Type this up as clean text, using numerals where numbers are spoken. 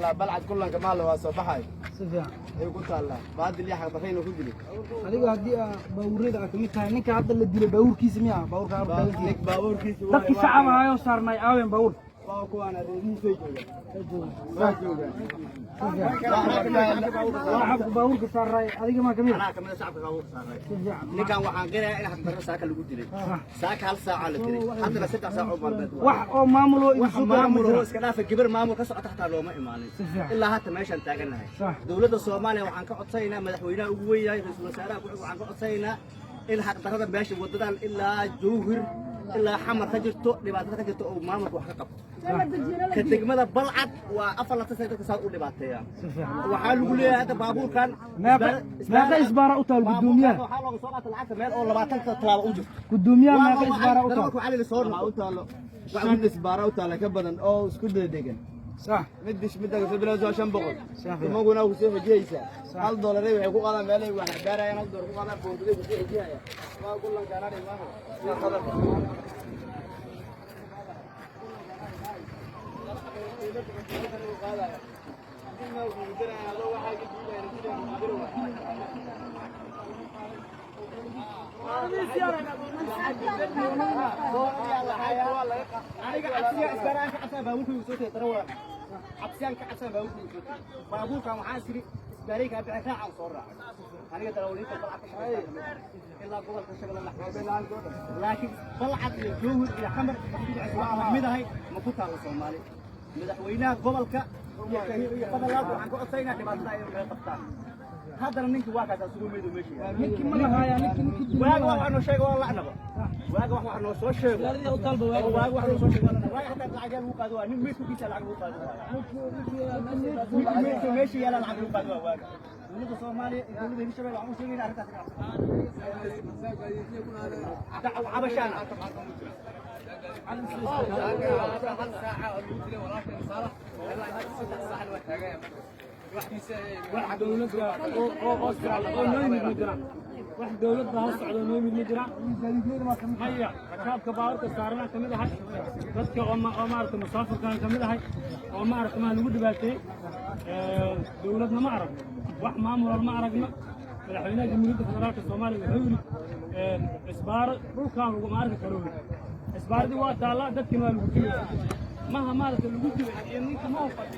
لا بلعت كلن كمال وصباحي سفيان اي قلت الله بعد اللي حق بخيل وكدلي adiga hadii baawurida kamid tahay ninka hadda la dilay baawurkiisa miya baawurka baawurkiisa dadkii shacab ahaayoo saarnay aaween baawur waa kuwana reerihiisa jooga shacabku baawurka saaray adiga ma kamid ana kamid shacabka baawurka saaray ninkan waxaan qirayaa in xaq saaka lagu dilay saaka hal saac la dilay hadda 3 saac oo balbeed wax oo maamulo isu maamulo iska dhaaf gabar maamul ka socota xataa looma imaanin ilaa hata meeshan taaganahay dawladda Soomaaliya waxaan ka codsaynaa madaxweynaha ugu weyn yahay ra'iisul wasaaraha waxaan ka codsaynaa in xaq darada meesha wadadan ilaa jowhir ilaa xamar ka jirto dhibaatada ka jirto oo maamulku wax ka qabto ka degmada balcad waa afar la tasay dadka saa u dhibaateeya waxa lagu leeyahay hada baabuurkan meeqa isbaara u taal gudoomiyaha waxa looga soo qaatay lacagta meel oo 20 talaabo u jirto gudoomiyaha meeqa isbaara u taal waxa la soo taalo waxa isbaara u taal ka badan oo isku deedegan صح مدش مدك سبلا زو شن بقول ما قلنا وسيف جيسا هل دولار waxay ku qaadan meel ay wax gaarayaan hal doolar ku qaadan boordiga waxay jihaya ma kulan gaaraan ma ya qadar عبسيان كعسان باوكو بابوك كان وحاسري اسباريك ابي راعه وصورا aniga darawaliinta balcad ilaa gobolka shaqada laakiin balcad iyo jowhir iyo xamar waa midahay ma ku taalo Soomaali madaxweynaha gobolka iyo fadalaad waxaan ku codsaynaa dhibaatada ay ka qabtaan haddana ninki waa kaas asugu meedo meesha ninki ma lahaaya ninki waaga waxa noo sheego waa lacnaba waaga waxa noo soo sheego waaga waxa noo soo sheego waa hada lacag lagu qaado waa nin meesha kiisa lacag lagu qaado ninki meesha yala lacag lagu qaado waaga dawladda Soomaaliya dawladda Hirshabelle waxaan u sheegaynaa arrintaas dacwo cabashaan واحد دولة واحد دولة بها السعودية نومي مجرى هيا ركاب كبارك صارنا كمية هاي بس كأمارة مسافر كان كمية هاي أمارة ما نقول دبلتي دولتنا ما عرف واحد مامور ما عرفنا الحين جمهورية فدرالية الصومال وحولي إسبار روكان ومعارك كروي إسبار دي وقت الله دك ما نقول مهما مالك اللي قلت يعني ما هو فاضي